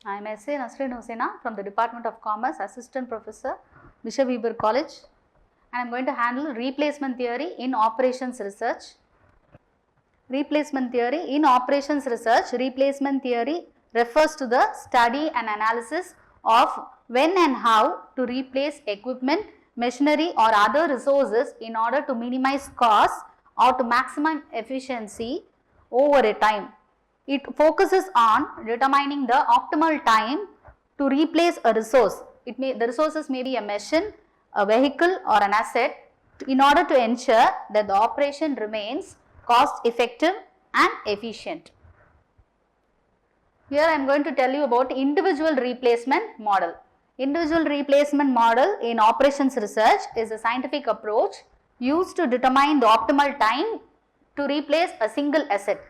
I am S.A.Nasrin Hussaina from the Department of Commerce, Assistant Professor, Bishop Weber College, and I am going to handle replacement theory in operations research. Replacement theory in operations research, replacement theory refers to the study and analysis of when and how to replace equipment, machinery or other resources in order to minimize costs or to maximize efficiency over a time. It focuses on determining the optimal time to replace a resource. The resources may be a machine, a vehicle or an asset in order to ensure that the operation remains cost effective and efficient. Here I am going to tell you about individual replacement model. Individual replacement model in operations research is a scientific approach used to determine the optimal time to replace a single asset.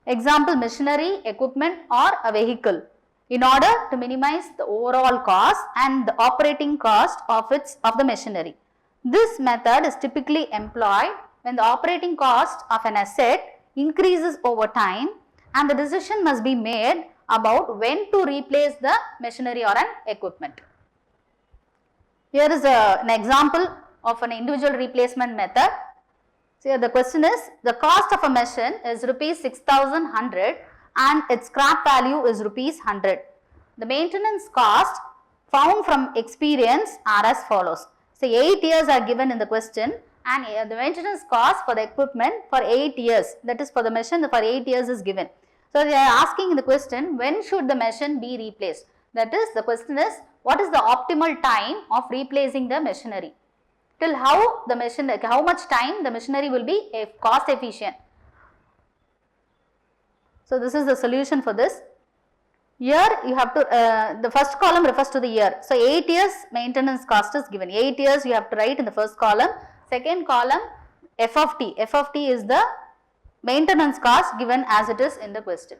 Example, machinery, equipment or a vehicle in order to minimize the overall cost and the operating cost of the machinery. This method is typically employed when the operating cost of an asset increases over time and the decision must be made about when to replace the machinery or an equipment. Here is an example of an individual replacement method. So, here the question is, the cost of a machine is rupees 6,100 and its scrap value is rupees 100. The maintenance cost found from experience are as follows. So, 8 years are given in the question and the maintenance cost for the equipment for 8 years, that is for the machine for 8 years is given. So, they are asking in the question, when should the machine be replaced? That is, the question is, what is the optimal time of replacing the machinery? Till how much time the machinery will be cost efficient. So, this is the solution for this. Here you have to, the first column refers to the year. So, 8 years maintenance cost is given. 8 years you have to write in the first column. Second column F of t. F of t is the maintenance cost given as it is in the question.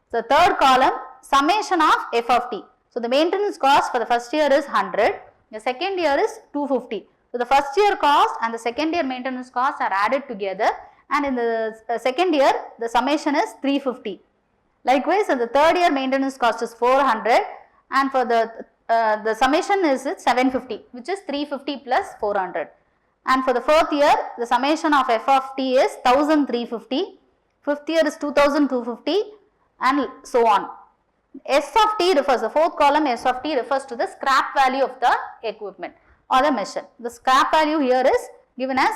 So, third column summation of F of t. So, the maintenance cost for the first year is 100. The second year is 250. So, the first year cost and the second year maintenance costs are added together and in the second year the summation is 350. Likewise, in the third year maintenance cost is 400 and for the summation is 750, which is 350 plus 400. And for the fourth year the summation of F of t is 1350, fifth year is 2250 and so on. S of t refers, the fourth column S of t refers to the scrap value of the equipment or the machine. The scrap value here is given as,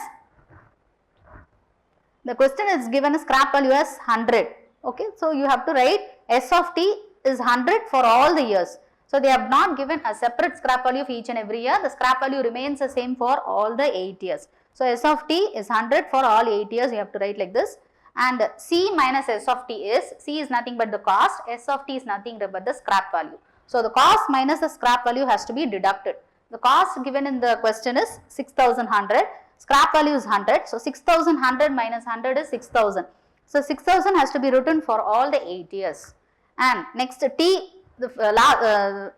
the question is given as scrap value as 100. Okay, so you have to write S of t is 100 for all the years. So, they have not given a separate scrap value of each and every year. The scrap value remains the same for all the 8 years. So, S of t is 100 for all 8 years. You have to write like this. And C minus S of t is, C is nothing but the cost, S of t is nothing but the scrap value. So, the cost minus the scrap value has to be deducted. The cost given in the question is 6,100, scrap value is 100. So, 6,100 minus 100 is 6,000. So, 6,000 has to be written for all the 8 years. And next T, the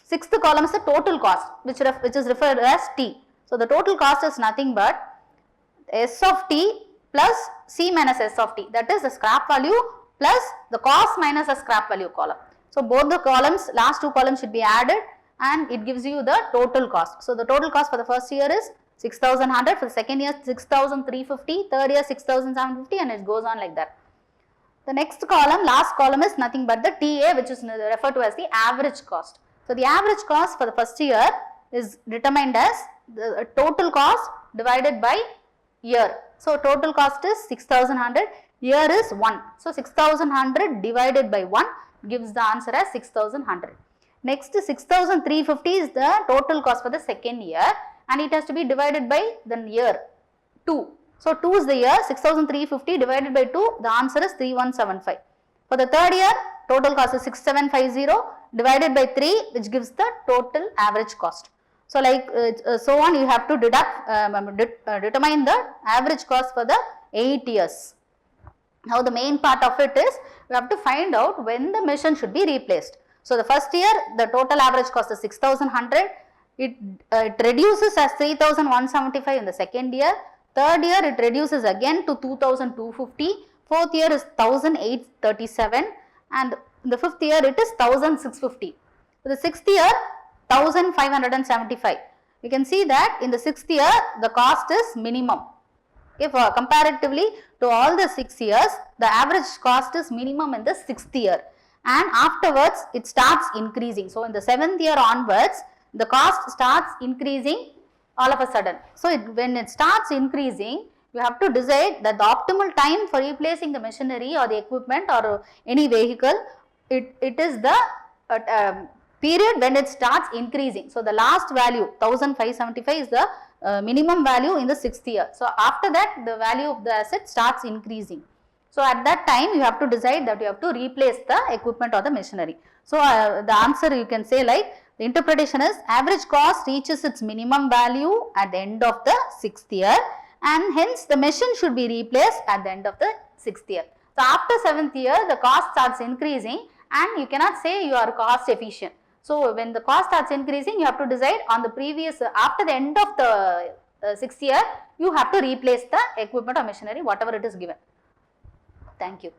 sixth column is the total cost which is referred as T. So, the total cost is nothing but S of t plus C minus S of t, that is the scrap value plus the cost minus the scrap value column. So, both the columns, last two columns should be added and it gives you the total cost. So, the total cost for the first year is 6,100, for the second year 6,350, third year 6,750 and it goes on like that. The next column, last column is nothing but the TA, which is referred to as the average cost. So, the average cost for the first year is determined as the total cost divided by year. So, total cost is 6,100, year is 1. So, 6,100 divided by 1 gives the answer as 6,100. Next 6,350 is the total cost for the second year and it has to be divided by the year 2. So, 2 is the year, 6,350 divided by 2, the answer is 3,175. For the third year, total cost is 6,750 divided by 3, which gives the total average cost. So, like so on, you have to determine the average cost for the 8 years. Now, the main part of it is, we have to find out when the machine should be replaced. So, the first year, the total average cost is 6,100, it reduces as 3,175 in the second year. Third year it reduces again to 2,250, fourth year is 1,837 and In the 5th year it is 1650. For the 6th year 1575. You can see that in the 6th year the cost is minimum. If comparatively to all the 6 years, the average cost is minimum in the 6th year, and afterwards it starts increasing. So, in the 7th year onwards, the cost starts increasing all of a sudden. So, when it starts increasing, you have to decide that the optimal time for replacing the machinery or the equipment or any vehicle, it is the period when it starts increasing. So, the last value 1575 is the minimum value in the 6th year. So, after that the value of the asset starts increasing. So, at that time you have to decide that you have to replace the equipment or the machinery. So, the answer you can say like the interpretation is average cost reaches its minimum value at the end of the 6th year, and hence the machine should be replaced at the end of the 6th year. So, after 7th year the cost starts increasing and you cannot say you are cost efficient. So, when the cost starts increasing, you have to decide on the previous, after the end of the 6th year, you have to replace the equipment or machinery, whatever it is given. Thank you.